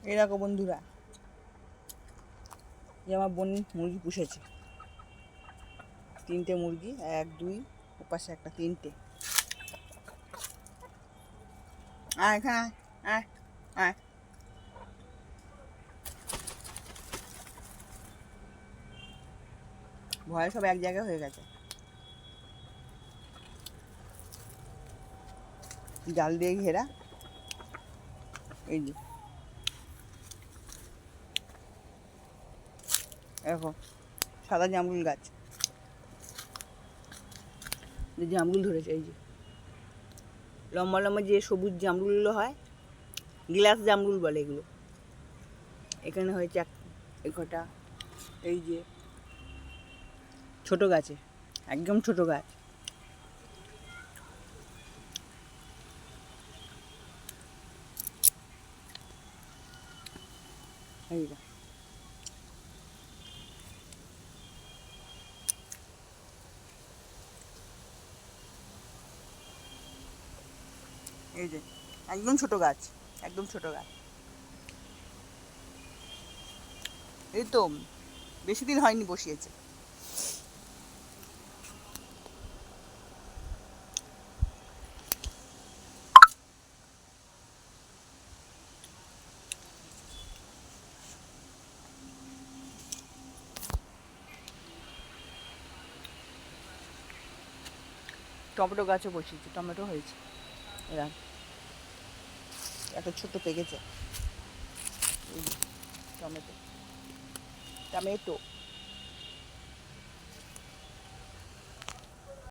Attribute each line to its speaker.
Speaker 1: এই দেখো বন্ধুরা, যে আমার বোন মুরগি পুষেছে, 3টে মুরগি, 1 2 ওপাশে একটা, 3টে। আয় এখানে, আয় আয়। ভয়ে সব এক জায়গায় হয়ে গেছে। জাল দিয়ে ঘেরা। এই যে দেখো, সাদা জামরুল গাছ, যে জামরুল ধরেছে, এই যে লম্বা লম্বা যে সবুজ জামরুলগুলো হয়, গ্লাস জামরুল বলে এগুলো। এখানে হয়েছে এই কটা, এই যে ছোট গাছে, একদম ছোট গাছ। এই যে এই যে একদম ছোট গাছ, একদম ছোট গাছ। এই তো বেশি দিন হয়নি বসিয়েছে। টমেটো গাছও বসিয়েছে, টমেটো হয়েছে। এরা এত ছোট পেকেছে, টমেটো, টমেটো।